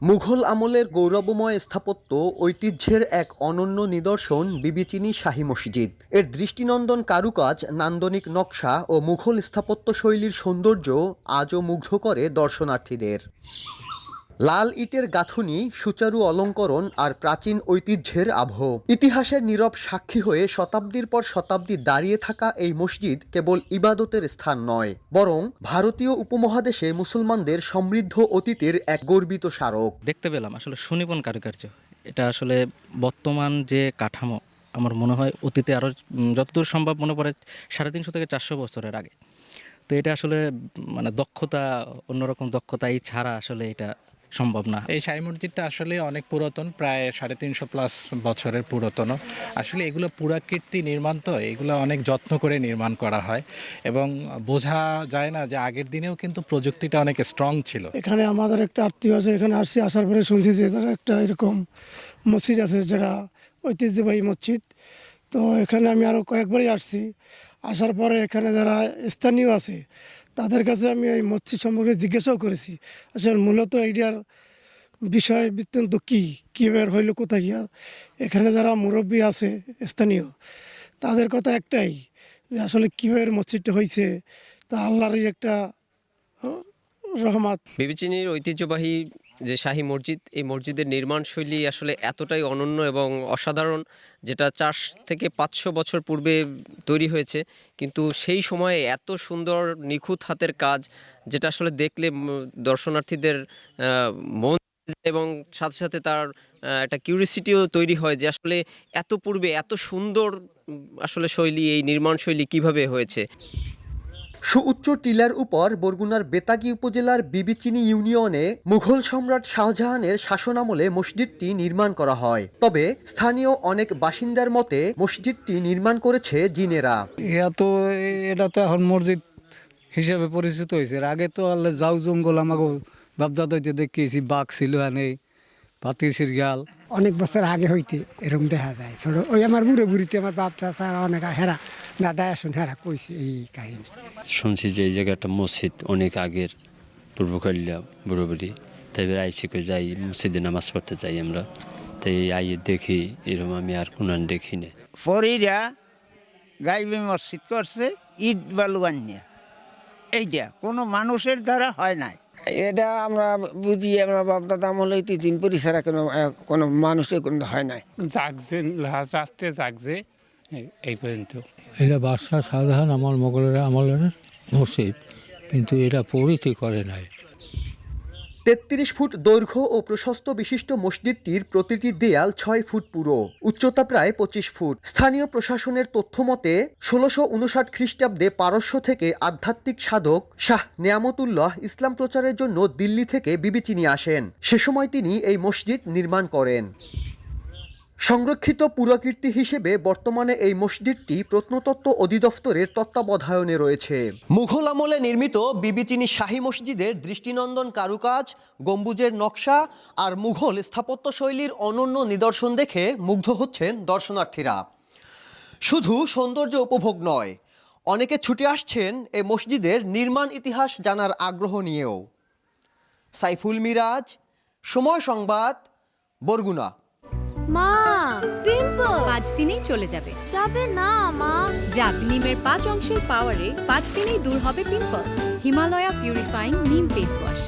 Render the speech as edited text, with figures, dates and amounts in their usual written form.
মুঘল আমলের গৌরবময় স্থাপত্য ঐতিহ্যের এক অনন্য নিদর্শন বিবিচিনি শাহী মসজিদ। এর দৃষ্টিনন্দন কারুকাজ, নান্দনিক নকশা ও মুঘল স্থাপত্য শৈলীর সৌন্দর্য আজও মুগ্ধ করে দর্শনার্থীদের। লাল ইটের গাঁথুনি, সুচারু অলঙ্করণ আর প্রাচীন ঐতিহ্যের আবহ। ইতিহাসের নীরব সাক্ষী হয়ে শতাব্দীর পর শতাব্দী দাঁড়িয়ে থাকা এই মসজিদ কেবল ইবাদতের স্থান নয়, বরং ভারতীয় উপমহাদেশে মুসলমানদের সমৃদ্ধ অতীতের এক গর্বিত স্মারক। দেখতে পেলাম আসলে সুনিপুণ কারুকার্য। এটা আসলে বর্তমান যে কাঠামো, আমার মনে হয় অতীতে আরও যতদূর সম্ভব মনে পড়ে 350 থেকে 400 বছরের আগে। তো এটা আসলে মানে দক্ষতা, অন্যরকম দক্ষতা এই ছাড়া আসলে এটা সম্ভব না। এই শাহী মসজিদটা আসলে অনেক পুরাতন, প্রায় 350+ বছরের পুরাতন। আসলে এগুলো পুরাকীর্তি নির্মাণ, তো এগুলো অনেক যত্ন করে নির্মাণ করা হয় এবং বোঝা যায় না যে আগের দিনেও কিন্তু প্রযুক্তিটা অনেক স্ট্রং ছিল। এখানে আমাদের একটা আত্মীয় আছে, এখানে আসছি, আসার পরে শুনছি যে একটা এরকম মসজিদ আছে যেটা ঐতিহ্যবাহী মসজিদ। তো এখানে আমি আরও কয়েকবারই আসছি। আসার পরে এখানে যারা স্থানীয় আছে তাদের কাছে আমি এই মসজিদ সম্পর্কে জিজ্ঞাসাও করেছি, আসলে মূলত এইটার বিষয় বৃত্তান্ত কী বের হইল, কোথায় গিয়া। এখানে যারা মুরব্বী আছে স্থানীয়, তাদের কথা একটাই যে আসলে কীভাবে মসজিদটা হয়েছে, তা আল্লাহরই একটা রহমত। বিবিচিনির ঐতিহ্যবাহী যে শাহী মসজিদ, এই মসজিদের নির্মাণশৈলী আসলে এতটাই অনন্য এবং অসাধারণ, যেটা 4 থেকে 500 বছর পূর্বে তৈরি হয়েছে, কিন্তু সেই সময়ে এত সুন্দর নিখুঁত হাতের কাজ, যেটা আসলে দেখলে দর্শনার্থীদের মন এবং সাথে সাথে তার একটা কিউরিসিটিও তৈরি হয় যে আসলে এত পূর্বে এত সুন্দর আসলে শৈলী, এই নির্মাণ শৈলী কীভাবে হয়েছে। সুউচ্চ টিলার উপর বরগুনার বেতাগী উপজেলার বিবিচিনি ইউনিয়নে মুঘল সম্রাট শাহজাহানের শাসনামলে মসজিদটি নির্মাণ করা হয়। তবে স্থানীয় অনেক বাসিন্দার মতে মসজিদটি নির্মাণ করেছে জিনেরা। এটা তো এখন মসজিদ হিসেবে পরিচিত হয়েছে। আগে তো আল্লাহ যাও জঙ্গল আমাকে বাপদাদাইতে দেখিয়েছি, বাঘ ছিল আনে, পাতি সিরগাল। অনেক বছর আগে হইতে এরকম দেখা যায়। ছোট ওই আমার বুড়ো বুড়িতে আমার বাপ চাচা অনেক হেরা দাদা আসুন হেরা কইছে এই কাহিনী। শুনছি যে এই জায়গাটা মসজিদ অনেক আগের, পূর্বকালীয়া বুড়ো বুড়ি, তাই আইসি করে যাই মসজিদে নামাজ পড়তে যাই আমরা। তাই আইয়ে দেখি, এরকম আমি আর কোন দেখি না। ফরিরা গাইবে মসজিদ করছে ইট বালু আনিয়া, এইটা কোনো মানুষের দ্বারা হয় নাই। এটা আমরা বুঝি, আমরা বাপদাদা আমলে 3 পরিসরা কোনো মানুষের কোনো হয় নাই। জাগছে রাস্তে জাগছে এই পর্যন্ত। এটা বাদশাহ শাহজাহান আমার মোগলের আমলের মসজিদ, কিন্তু এটা পরিধি করে নাই। 33 ফুট দৈর্ঘ্য ও প্রশস্ত বিশিষ্ট মসজিদটির প্রতিটি দেয়াল 6 ফুট পুরো, উচ্চতা প্রায় 25 ফুট। স্থানীয় প্রশাসনের তথ্য মতে 1659 খ্রিস্টাব্দে পারস্য থেকে আধ্যাত্মিক সাধক শাহ নেয়ামতুল্লাহ ইসলাম প্রচারের জন্য দিল্লি থেকে বিবিচিনি আসেন। সে সময় তিনি এই মসজিদ নির্মাণ করেন। সংরক্ষিত পুরাকীর্তি হিসেবে বর্তমানে এই মসজিদটি প্রত্নতত্ত্ব অধিদপ্তরের তত্ত্বাবধানে রয়েছে। মুঘল আমলে নির্মিত বিবিচিনি শাহী মসজিদের দৃষ্টিনন্দন কারুকাজ, গম্বুজের নকশা আর মুঘল স্থাপত্য শৈলীর অনন্য নিদর্শন দেখে মুগ্ধ হচ্ছেন দর্শনার্থীরা। শুধু সৌন্দর্য উপভোগ নয়, অনেকে ছুটে আসছেন এই মসজিদের নির্মাণ ইতিহাস জানার আগ্রহ নিয়েও। সাইফুল মিরাজ, সময় সংবাদ, বরগুনা। মা, পিম্পল 5 দিনেই চলে যাবে। যাবে না মা। যাক, নিমের 5 অংশের পাওয়ারে 5 দিনেই দূর হবে পিম্পল। হিমালয়া পিউরিফাইং নিম ফেস ওয়াশ।